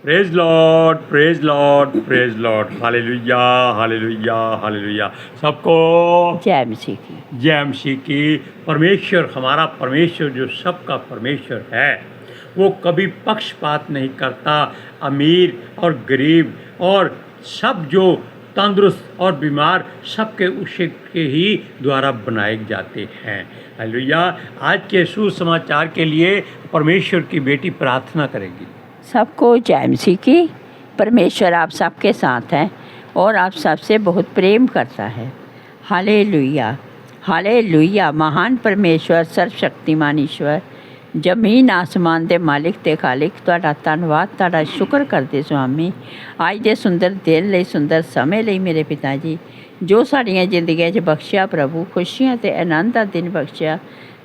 Praise Lord, praise Lord, praise Lord. Hallelujah, hallelujah, hallelujah. सबको जय मसीह की। जय मसीह की। परमेश्वर, हमारा परमेश्वर जो सबका परमेश्वर है, वो कभी पक्षपात नहीं करता। अमीर और गरीब और सब जो तंदुरुस्त और बीमार, सबके उसी के ही द्वारा बनाए जाते हैं। हालेलुया। आज के सुसमाचार के लिए परमेश्वर की बेटी प्रार्थना करेगी। सबको जय मसीह की। परमेश्वर आप सबके साथ हैं और आप सबसे बहुत प्रेम करता है। Hallelujah, hallelujah. महान परमेश्वर, सर्वशक्तिमान ईश्वर, जमीन आसमान दे मालिक ते खालिक, तुहाडा धन्नवाद, तुहाडा शुक्र करते स्वामी अज दे सुंदर दिन लई, सुंदर समय लई मेरे पिता जी, जो साड़ियाँ जिंदगियां च बख्शिया प्रभु, खुशियां ते आनंद दा दिन बख्शिया,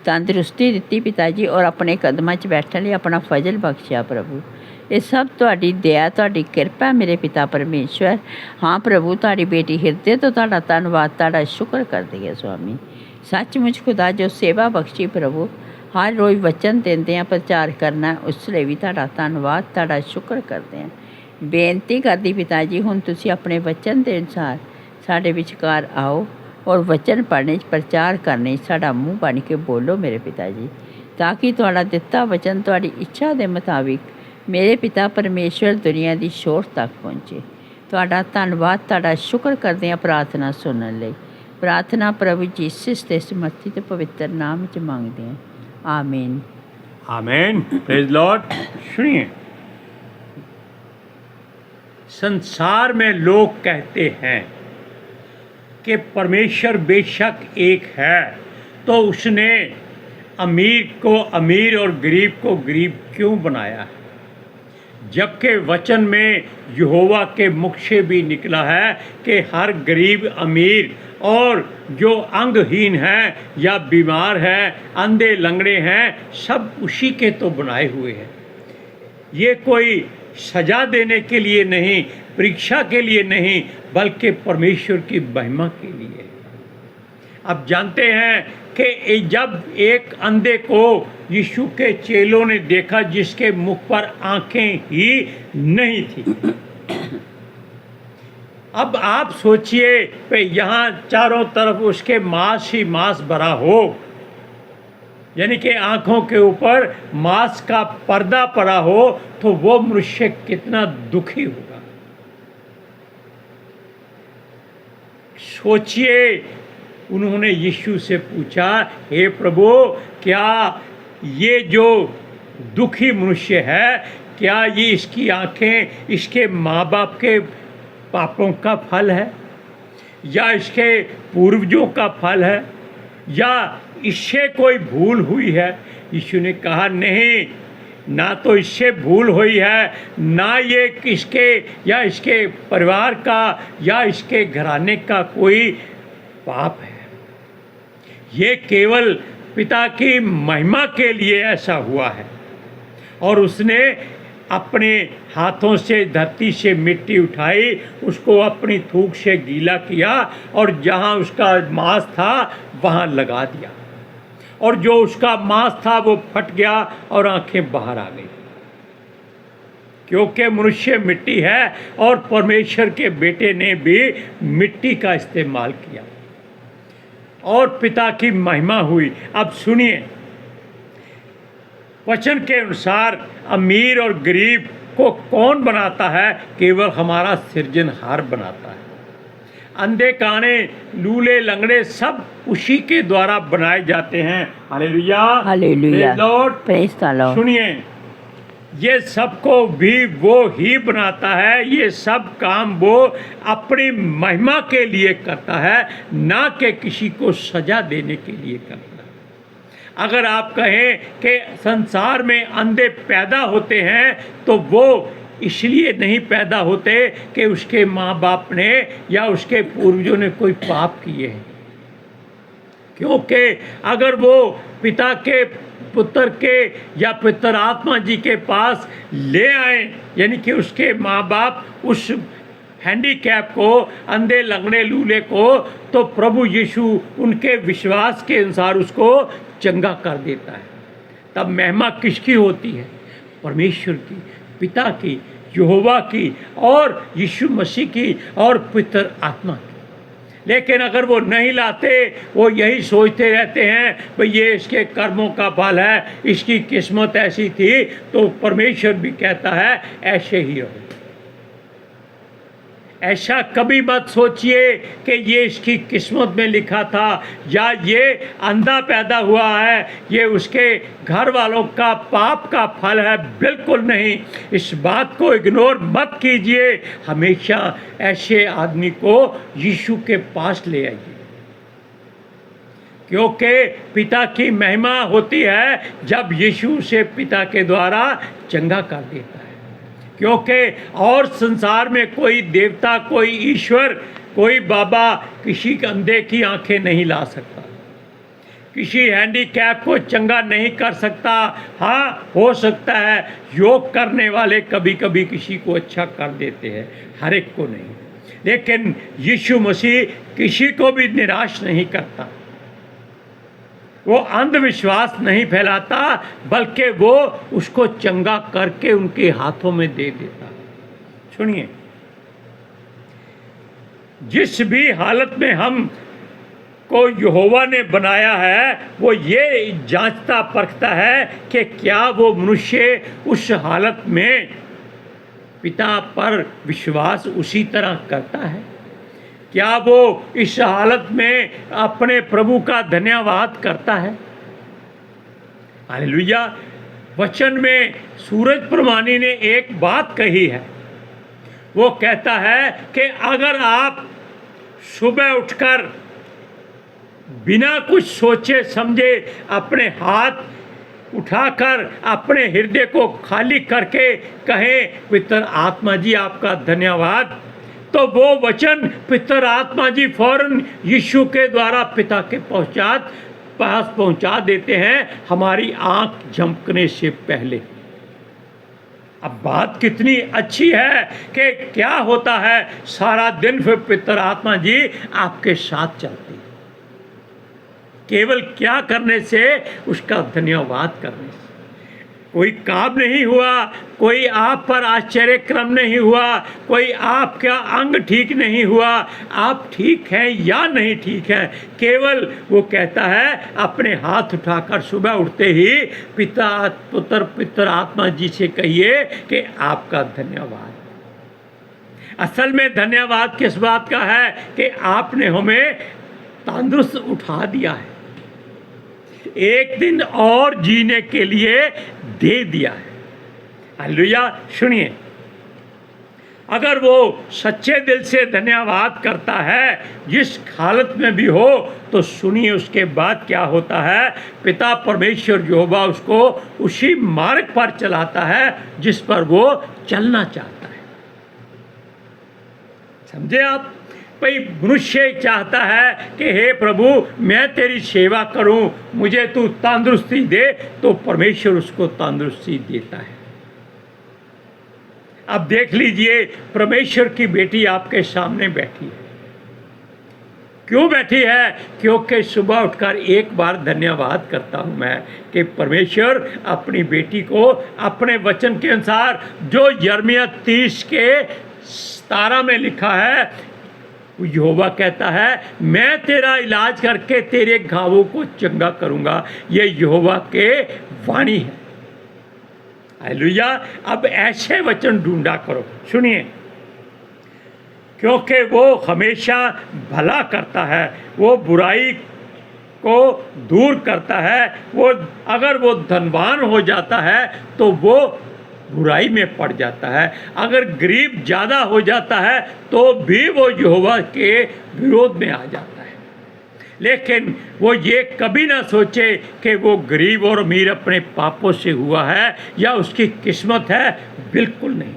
तंदुरुस्ती दित्ती पिता जी, और अपने कदमां च बैठने लई अपना फजल बख्शिया प्रभु। ये सब तुहाडी दया, तुहाडी किरपा मेरे पिता परमेश्वर। हाँ प्रभु, तुहाडी बेटी हिरदे तो तुहाडा धन्नवाद, तुहाडा शुक्र करदी है स्वामी। सचमुच खुदा जो सेवा बख्शी प्रभु, हर रोज़ वचन देंदे हैं, प्रचार करना, उस लिए भी तुहाडा धन्नवाद, तुहाडा शुक्र करते हैं। बेनती करदी पिता जी, हुण तुसीं अपने वचन के अनुसार साडे विचकार आओ और वचन पढ़ने, प्रचार करने साडा मूँह बन के बोलो मेरे पिता जी, ताकि तुहाडा दिता वचन तुहाडी इच्छा के मुताबिक मेरे पिता परमेश्वर दुनिया की शोर तक पहुँचे। तुहाडा धन्नवाद, तुहाडा शुक्र करते हैं प्रार्थना सुनने लई। प्रार्थना प्रभु जीसस के समर्थी ते पवित्र नाम च मंगते हैं, आमीन। आमीन। Praise Lord. सुनिए, संसार में लोग कहते हैं कि परमेश्वर बेशक एक है, तो उसने अमीर को अमीर और गरीब को गरीब क्यों बनाया है? जबकि वचन में यहोवा के मुख से भी निकला है कि हर गरीब, अमीर और जो अंगहीन है या बीमार है, अंधे लंगड़े हैं, सब उसी के तो बनाए हुए हैं। ये कोई सजा देने के लिए नहीं, परीक्षा के लिए नहीं, बल्कि परमेश्वर की महिमा के लिए। अब जानते हैं कि जब एक अंधे को यीशु के चेलों ने देखा जिसके मुख पर आंखें ही नहीं थी, अब आप सोचिए कि यहाँ चारों तरफ उसके मांस ही मांस भरा हो, यानी कि आंखों के ऊपर मांस का पर्दा पड़ा हो, तो वो मनुष्य कितना दुखी होगा। सोचिए, उन्होंने यीशु से पूछा, हे प्रभु, क्या ये जो दुखी मनुष्य है, क्या ये इसकी आंखें इसके माँ बाप के पापों का फल है, या इसके पूर्वजों का फल है, या इससे कोई भूल हुई है? यीशु ने कहा, नहीं, ना तो इससे भूल हुई है, ना ये इसके या इसके परिवार का या इसके घराने का कोई पाप है। ये केवल पिता की महिमा के लिए ऐसा हुआ है। और उसने अपने हाथों से धरती से मिट्टी उठाई, उसको अपनी थूक से गीला किया और जहाँ उसका मांस था वहाँ लगा दिया, और जो उसका मांस था वो फट गया और आंखें बाहर आ गई। क्योंकि मनुष्य मिट्टी है और परमेश्वर के बेटे ने भी मिट्टी का इस्तेमाल किया और पिता की महिमा हुई। अब सुनिए, वचन के अनुसार अमीर और गरीब को कौन बनाता है? केवल हमारा सृजनहार बनाता है। अंधे, काने, लूले, लंगड़े सब उसी के द्वारा बनाए जाते हैं। Hallelujah, hallelujah, praise Lord, praise the Lord. सुनिए, ये सबको भी वो ही बनाता है। ये सब काम वो अपनी महिमा के लिए करता है, ना कि किसी को सजा देने के लिए करता है। अगर आप कहें कि संसार में अंधे पैदा होते हैं, तो वो इसलिए नहीं पैदा होते कि उसके माँ बाप ने या उसके पूर्वजों ने कोई पाप किए हैं। क्योंकि अगर वो पिता के, पुत्र के या पितर आत्मा जी के पास ले आए, यानी कि उसके माँ बाप उस हैंडीकैप को, अंधे लंगड़े लूले को, तो प्रभु यीशु उनके विश्वास के अनुसार उसको चंगा कर देता है। तब महिमा किसकी होती है? परमेश्वर की, पिता की, यहोवा की और यीशु मसीह की और पवित्र आत्मा की। लेकिन अगर वो नहीं लाते, वो यही सोचते रहते हैं भाई ये इसके कर्मों का फल है, इसकी किस्मत ऐसी थी, तो परमेश्वर भी कहता है ऐसे ही रहो। ऐसा कभी मत सोचिए कि ये इसकी किस्मत में लिखा था, या ये अंधा पैदा हुआ है, ये उसके घर वालों का पाप का फल है। बिल्कुल नहीं, इस बात को इग्नोर मत कीजिए। हमेशा ऐसे आदमी को यीशु के पास ले आइए, क्योंकि पिता की महिमा होती है जब यीशु से पिता के द्वारा चंगा कर देता है। क्योंकि और संसार में कोई देवता, कोई ईश्वर, कोई बाबा किसी अंधे की आंखें नहीं ला सकता, किसी हैंडीकैप को चंगा नहीं कर सकता। हाँ, हो सकता है योग करने वाले कभी कभी किसी को अच्छा कर देते हैं, हर एक को नहीं, लेकिन यीशु मसीह किसी को भी निराश नहीं करता। वो अंधविश्वास नहीं फैलाता, बल्कि वो उसको चंगा करके उनके हाथों में दे देता। सुनिए, जिस भी हालत में हम को यहोवा ने बनाया है, वो ये जांचता परखता है कि क्या वो मनुष्य उस हालत में पिता पर विश्वास उसी तरह करता है, क्या वो इस हालत में अपने प्रभु का धन्यवाद करता है। हालेलुया। वचन में सूरज प्रमाणी ने एक बात कही है, वो कहता है कि अगर आप सुबह उठकर बिना कुछ सोचे समझे अपने हाथ उठाकर अपने हृदय को खाली करके कहें पवित्र आत्मा जी आपका धन्यवाद, तो वो वचन पितर आत्मा जी फौरन यीशु के द्वारा पिता के पास पहुंचा देते हैं, हमारी आंख झपकने से पहले। अब बात कितनी अच्छी है कि क्या होता है, सारा दिन फिर पितर आत्मा जी आपके साथ चलती है, केवल क्या करने से, उसका धन्यवाद करने से। कोई काम नहीं हुआ, कोई आप पर आश्चर्य क्रम नहीं हुआ, कोई आपका अंग ठीक नहीं हुआ, आप ठीक हैं या नहीं ठीक हैं, केवल वो कहता है अपने हाथ उठाकर सुबह उठते ही पिता पुत्र पितर आत्मा जी से कहिए कि आपका धन्यवाद। असल में धन्यवाद किस बात का है कि आपने हमें तंदुरुस्त उठा दिया है, एक दिन और जीने के लिए दे दिया है। हालेलुया। सुनिए, अगर वो सच्चे दिल से धन्यवाद करता है जिस हालत में भी हो, तो सुनिए उसके बाद क्या होता है। पिता परमेश्वर यहोवा उसको उसी मार्ग पर चलाता है जिस पर वो चलना चाहता है। समझे आप? भाई मनुष्य चाहता है कि हे प्रभु मैं तेरी सेवा करूं, मुझे तू तंदुरुस्ती दे, तो परमेश्वर उसको तंदुरुस्ती देता है। अब देख लीजिए, परमेश्वर की बेटी आपके सामने बैठी है। क्यों बैठी है? क्योंकि सुबह उठकर एक बार धन्यवाद करता हूं मैं कि परमेश्वर अपनी बेटी को अपने वचन के अनुसार, जो यिर्मयाह 30 के 17 में लिखा है, यहोवा कहता है मैं तेरा इलाज करके तेरे घावों को चंगा करूंगा। ये यहोवा के वाणी है। हालेलुया। अब ऐसे वचन ढूंढा करो। सुनिए, क्योंकि वो हमेशा भला करता है, वो बुराई को दूर करता है। वो अगर वो धनवान हो जाता है तो वो बुराई में पड़ जाता है, अगर गरीब ज़्यादा हो जाता है तो भी वो यहोवा के विरोध में आ जाता है। लेकिन वो ये कभी ना सोचे कि वो गरीब और अमीर अपने पापों से हुआ है या उसकी किस्मत है। बिल्कुल नहीं,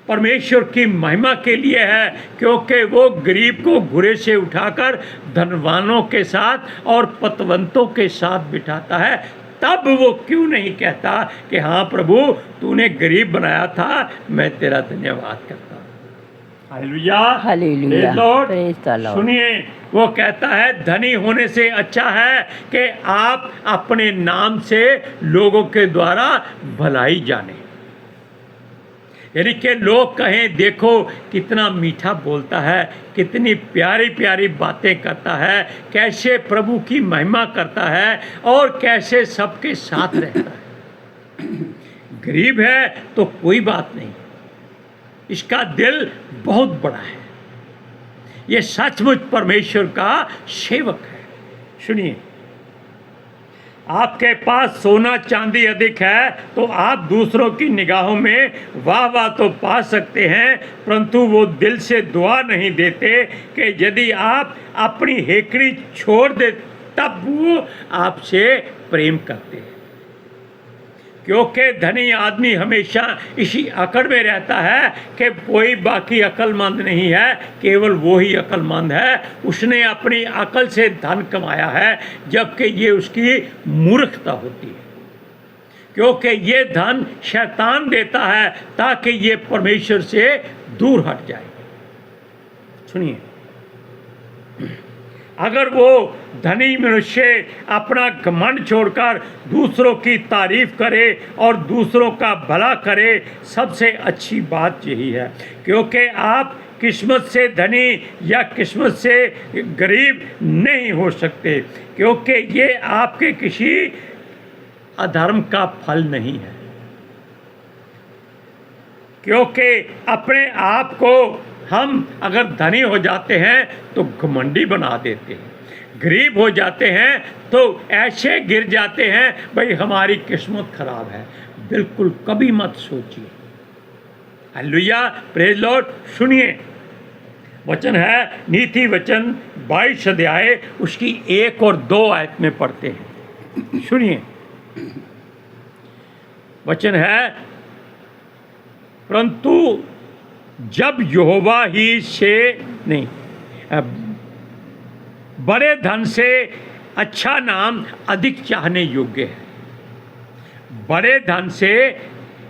परमेश्वर की महिमा के लिए है, क्योंकि वो गरीब को घुरे से उठाकर धनवानों के साथ और पतवंतों के साथ बिठाता है। तब वो क्यों नहीं कहता कि हाँ प्रभु तूने गरीब बनाया था, मैं तेरा धन्यवाद करता हूँ। Hallelujah, hallelujah, praise the Lord. सुनिए, वो कहता है धनी होने से अच्छा है कि आप अपने नाम से लोगों के द्वारा भलाई जाने। यानी कि लोग कहें देखो कितना मीठा बोलता है, कितनी प्यारी प्यारी बातें करता है, कैसे प्रभु की महिमा करता है और कैसे सबके साथ रहता है। गरीब है तो कोई बात नहीं, इसका दिल बहुत बड़ा है, ये सचमुच परमेश्वर का सेवक है। सुनिए, आपके पास सोना चांदी अधिक है तो आप दूसरों की निगाहों में वाह वाह तो पा सकते हैं, परंतु वो दिल से दुआ नहीं देते कि यदि आप अपनी हेकड़ी छोड़ दे तब वो आपसे प्रेम करते हैं। क्योंकि धनी आदमी हमेशा इसी अकड़ में रहता है कि कोई बाकी अक्लमंद नहीं है, केवल वो ही अक्लमंद है, उसने अपनी अकल से धन कमाया है, जबकि ये उसकी मूर्खता होती है। क्योंकि ये धन शैतान देता है ताकि ये परमेश्वर से दूर हट जाए। सुनिए, अगर वो धनी मनुष्य अपना घमंड छोड़कर दूसरों की तारीफ करे और दूसरों का भला करे, सबसे अच्छी बात यही है। क्योंकि आप किस्मत से धनी या किस्मत से गरीब नहीं हो सकते, क्योंकि ये आपके किसी अधर्म का फल नहीं है। क्योंकि अपने आप को हम अगर धनी हो जाते हैं तो घमंडी बना देते हैं, गरीब हो जाते हैं तो ऐसे गिर जाते हैं भाई हमारी किस्मत खराब है। बिल्कुल कभी मत सोचिए। Hallelujah, praise Lord. सुनिए, वचन है नीति वचन 22 अध्याय उसकी 1 और 2 आयत में पढ़ते हैं। सुनिए, वचन है, परंतु जब यहोवा ही से नहीं, बड़े धन से अच्छा नाम अधिक चाहने योग्य है। बड़े धन से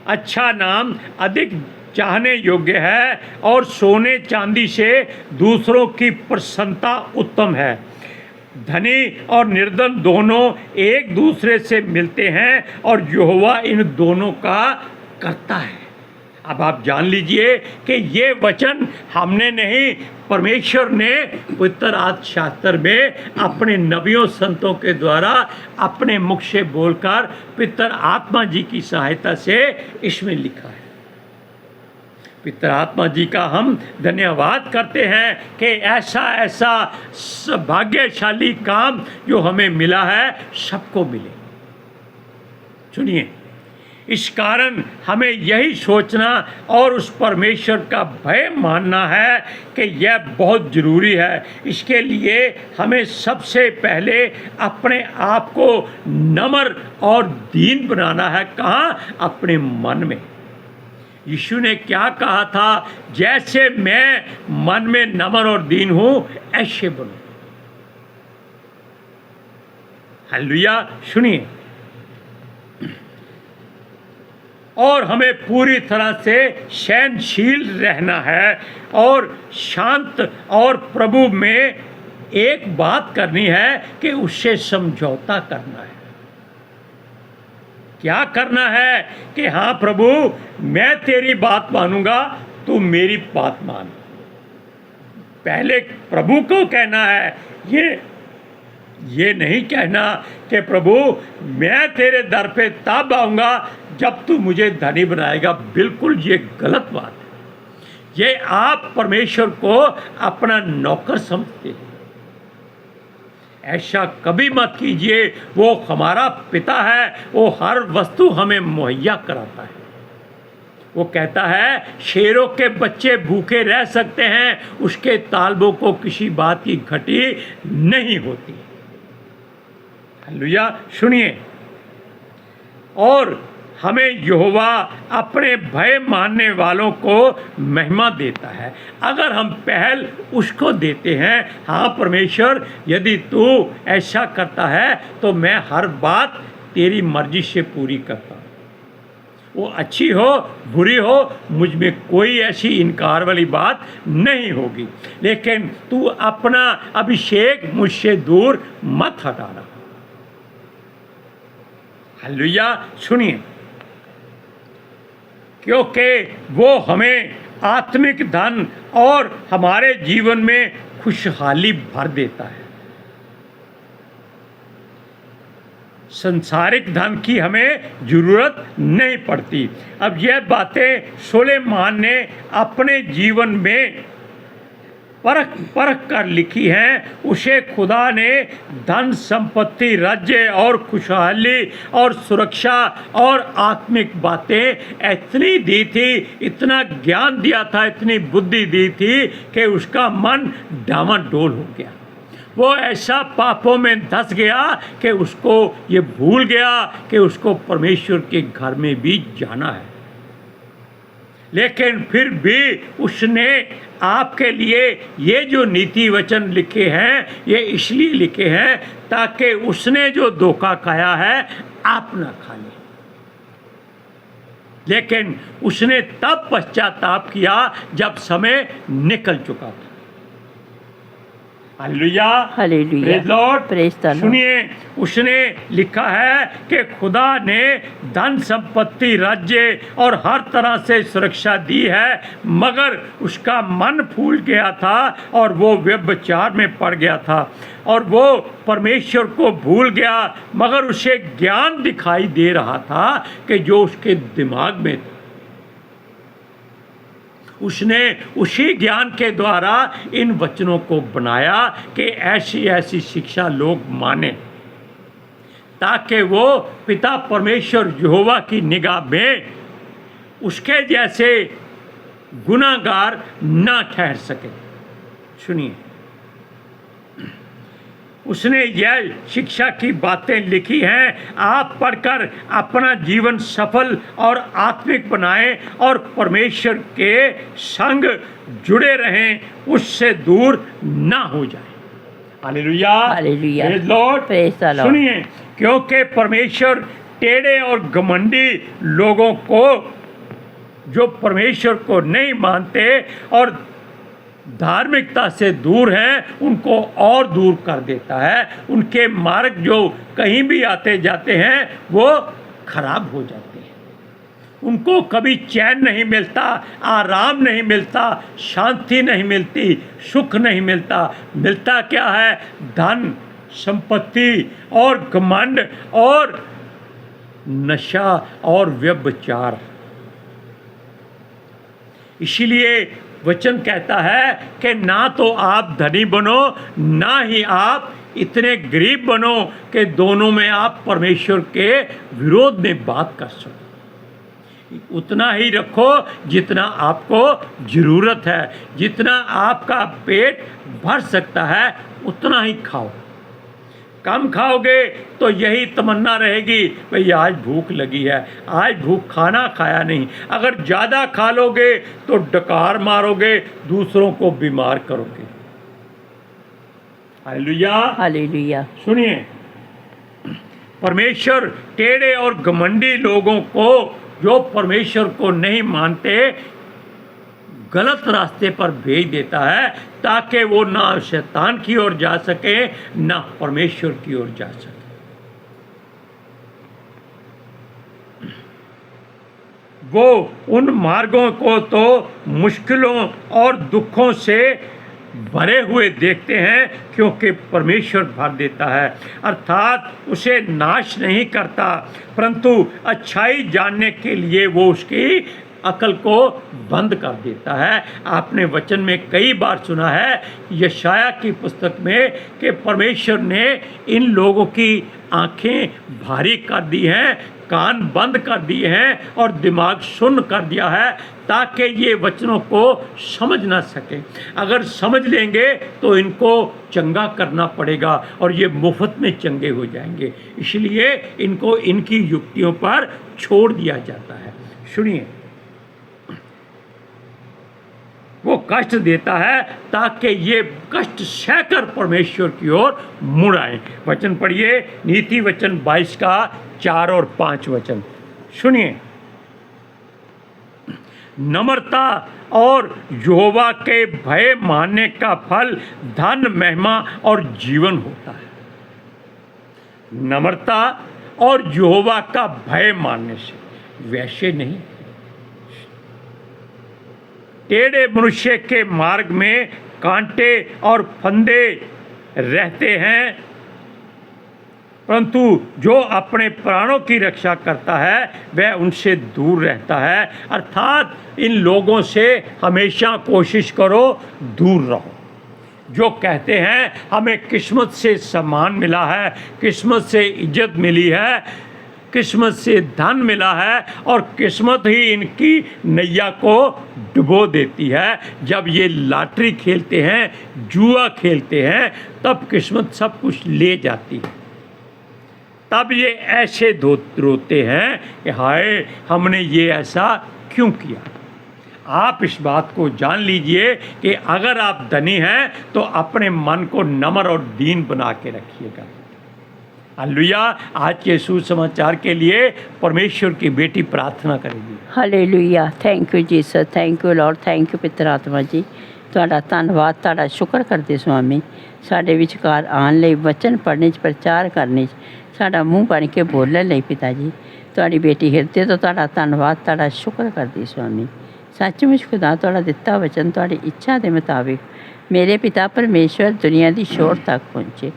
अच्छा नाम अधिक चाहने योग्य है और सोने चांदी से दूसरों की प्रसन्नता उत्तम है। धनी और निर्धन दोनों एक दूसरे से मिलते हैं और यहोवा इन दोनों का करता है। अब आप जान लीजिए कि ये वचन हमने नहीं, परमेश्वर ने पवित्र आत्मा शास्त्र में अपने नबियों संतों के द्वारा अपने मुख से बोलकर पवित्र आत्मा जी की सहायता से इसमें लिखा है। पवित्र आत्मा जी का हम धन्यवाद करते हैं कि ऐसा भाग्यशाली काम जो हमें मिला है सबको मिले। सुनिए, इस कारण हमें यही सोचना और उस परमेश्वर का भय मानना है कि यह बहुत ज़रूरी है। इसके लिए हमें सबसे पहले अपने आप को नम्र और दीन बनाना है। कहाँ? अपने मन में। यीशु ने क्या कहा था? जैसे मैं मन में नम्र और दीन हूँ ऐसे बनो। हालेलुया। सुनिए, और हमें पूरी तरह से सहनशील रहना है और शांत, और प्रभु में एक बात करनी है कि उससे समझौता करना है। क्या करना है? कि हाँ प्रभु, मैं तेरी बात मानूंगा, तू मेरी बात मान। पहले प्रभु को कहना है, ये नहीं कहना कि प्रभु मैं तेरे दर पे तब आऊँगा जब तू मुझे धनी बनाएगा। बिल्कुल ये गलत बात है। ये आप परमेश्वर को अपना नौकर समझते हैं। ऐसा कभी मत कीजिए। वो हमारा पिता है, वो हर वस्तु हमें मुहैया कराता है। वो कहता है शेरों के बच्चे भूखे रह सकते हैं, उसके तालबों को किसी बात की घटी नहीं होती। हालेलुया। सुनिए, और हमें यहोवा अपने भय मानने वालों को महिमा देता है अगर हम पहल उसको देते हैं। हाँ परमेश्वर, यदि तू ऐसा करता है तो मैं हर बात तेरी मर्जी से पूरी करता हूँ। वो अच्छी हो बुरी हो, मुझ में कोई ऐसी इनकार वाली बात नहीं होगी, लेकिन तू अपना अभिषेक मुझसे दूर मत हटाना। हालेलुया। सुनिए, क्योंकि वो हमें आत्मिक धन और हमारे जीवन में खुशहाली भर देता है। सांसारिक धन की हमें जरूरत नहीं पड़ती। अब यह बातें सुलेमान ने अपने जीवन में परख परख कर लिखी हैं। उसे खुदा ने धन संपत्ति, राज्य और खुशहाली और सुरक्षा और आत्मिक बातें इतनी दी थी, इतना ज्ञान दिया था, इतनी बुद्धि दी थी कि उसका मन डामाडोल हो गया। वो ऐसा पापों में धंस गया कि उसको ये भूल गया कि उसको परमेश्वर के घर में भी जाना है। लेकिन फिर भी उसने आपके लिए ये जो नीति वचन लिखे हैं, ये इसलिए लिखे हैं ताकि उसने जो धोखा खाया है आप ना खा लें। लेकिन उसने तब पश्चाताप किया जब समय निकल चुका था। Hallelujah, hallelujah, praise Lord. Praise the Lord. सुनिए, उसने लिखा है कि खुदा ने धन संपत्ति, राज्य और हर तरह से सुरक्षा दी है, मगर उसका मन फूल गया था और वो व्यभिचार में पड़ गया था और वो परमेश्वर को भूल गया। मगर उसे ज्ञान दिखाई दे रहा था कि जो उसके दिमाग में था। उसने उसी ज्ञान के द्वारा इन वचनों को बनाया कि ऐसी ऐसी शिक्षा लोग माने, ताकि वो पिता परमेश्वर यहोवा की निगाह में उसके जैसे गुनाहगार ना ठहर सके। सुनिए, उसने यह शिक्षा की बातें लिखी हैं। आप पढ़कर अपना जीवन सफल और आत्मिक बनाएं और परमेश्वर के संग जुड़े रहें, उससे दूर ना हो जाएं। Hallelujah, hallelujah, praise Lord, praise the Lord. सुनिए, क्योंकि परमेश्वर टेढ़े और घमंडी लोगों को, जो परमेश्वर को नहीं मानते और धार्मिकता से दूर हैं, उनको और दूर कर देता है। उनके मार्ग जो कहीं भी आते जाते हैं वो खराब हो जाते हैं। उनको कभी चैन नहीं मिलता, आराम नहीं मिलता, शांति नहीं मिलती, सुख नहीं मिलता। मिलता क्या है? धन संपत्ति और घमंड और नशा और व्यभिचार। इसीलिए वचन कहता है कि ना तो आप धनी बनो, ना ही आप इतने गरीब बनो कि दोनों में आप परमेश्वर के विरोध में बात कर सको। उतना ही रखो जितना आपको ज़रूरत है, जितना आपका पेट भर सकता है उतना ही खाओ। कम खाओगे तो यही तमन्ना रहेगी, भाई आज भूख लगी है, आज भूख खाना खाया नहीं। अगर ज़्यादा खा लोगे तो डकार मारोगे, दूसरों को बीमार करोगे। Hallelujah, hallelujah. सुनिए, परमेश्वर टेढ़े और घमंडी लोगों को, जो परमेश्वर को नहीं मानते, गलत रास्ते पर भेज देता है ताकि वो ना शैतान की ओर जा सके ना परमेश्वर की ओर जा सके। वो उन मार्गों को तो मुश्किलों और दुखों से भरे हुए देखते हैं, क्योंकि परमेश्वर भर देता है, अर्थात उसे नाश नहीं करता, परंतु अच्छाई जानने के लिए वो उसकी अकल को बंद कर देता है। आपने वचन में कई बार सुना है यशाया की पुस्तक में कि परमेश्वर ने इन लोगों की आंखें भारी कर दी हैं, कान बंद कर दिए हैं और दिमाग सुन्न कर दिया है, ताकि ये वचनों को समझ ना सकें। अगर समझ लेंगे तो इनको चंगा करना पड़ेगा और ये मुफ्त में चंगे हो जाएंगे। इसलिए इनको इनकी युक्तियों पर छोड़ दिया जाता है। सुनिए, वो कष्ट देता है ताकि ये कष्ट सहकर परमेश्वर की ओर मुड़ आए। वचन पढ़िए, नीति वचन 22 का 4 और 5 वचन सुनिए। नम्रता और यहोवा के भय मानने का फल धन, महिमा और जीवन होता है। नम्रता और यहोवा का भय मानने से, वैसे नहीं। टेढ़े मनुष्य के मार्ग में कांटे और फंदे रहते हैं, परंतु जो अपने प्राणों की रक्षा करता है वह उनसे दूर रहता है। अर्थात इन लोगों से हमेशा कोशिश करो दूर रहो। जो कहते हैं हमें किस्मत से सम्मान मिला है, किस्मत से इज्जत मिली है, किस्मत से धन मिला है और किस्मत ही इनकी नैया को डुबो देती है। जब ये लॉटरी खेलते हैं, जुआ खेलते हैं, तब किस्मत सब कुछ ले जाती है। तब ये ऐसे रोते हैं कि हाय हमने ये ऐसा क्यों किया। आप इस बात को जान लीजिए कि अगर आप धनी हैं तो अपने मन को नम्र और दीन बना के रखिएगा। हालेलुया। आज के सुसमाचार के लिए परमेश्वर की बेटी प्रार्थना करेगी। Hallelujah. Thank you Jesus, thank you Lord, thank you पितर आत्मा जी। ਤੁਹਾਡਾ ਧੰਨਵਾਦ, ਤੁਹਾਡਾ ਸ਼ੁਕਰ ਕਰਦੇ ਸੁਆਮੀ, ਸਾਡੇ ਵਿਚਕਾਰ ਆਉਣ ਲਈ, ਵਚਨ ਪੜ੍ਹਨੇ 'ਚ, ਪ੍ਰਚਾਰ ਕਰਨੇ 'ਚ, ਸਾਡਾ ਮੂੰਹ ਬਣ ਕੇ ਬੋਲਣ ਲਈ ਪਿਤਾ ਜੀ। ਤੁਹਾਡੀ ਬੇਟੀ ਹਿਰਦੇ ਤੋਂ ਤੁਹਾਡਾ ਧੰਨਵਾਦ, ਤੁਹਾਡਾ ਸ਼ੁਕਰ ਕਰਦੀ ਸੁਆਮੀ। ਸੱਚਮੁੱਚ ਖੁਦਾ ਤੁਹਾਡਾ ਦਿੱਤਾ ਵਚਨ ਤੁਹਾਡੀ ਇੱਛਾ ਦੇ ਮੁਤਾबिक ਮੇਰੇ ਪਿਤਾ ਪਰਮੇਸ਼ਵਰ ਦੁਨੀਆ ਦੀ ਛੋਰ ਤੱਕ ਪਹੁੰਚੇ,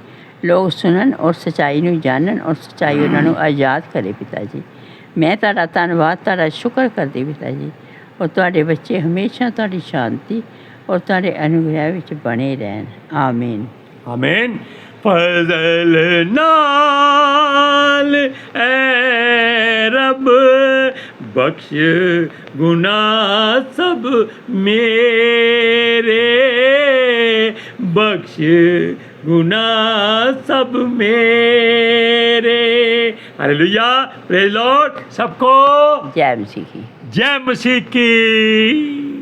ਲੋਕ ਸੁਣਨ ਔਰ ਸੱਚਾਈ ਨੂੰ ਜਾਣਨ ਔਰ ਸੱਚਾਈ ਉਹਨਾਂ ਨੂੰ ਆਜ਼ਾਦ ਕਰੇ ਪਿਤਾ ਜੀ। ਮੈਂ ਤੁਹਾਡਾ ਧੰਨਵਾਦ, ਤੁਹਾਡਾ ਸ਼ੁਕਰ ਕਰਦੀ ਪਿਤਾ ਜੀ। ਔਰ ਤੁਹਾਡੇ ਬੱਚੇ ਹਮੇਸ਼ਾ ਤੁਹਾਡੀ ਸ਼ਾਂਤੀ और ਤੁਹਾਡੇ अनुग्रह ਵਿੱਚ बने रहन। आमीन आमीन। फजल नाल ऐ रब बख्श गुनाह सब मेरे, बख्श गुनाह सब मेरे। Hallelujah, praise Lord. सबको जय मसीह की। जय मसीह की।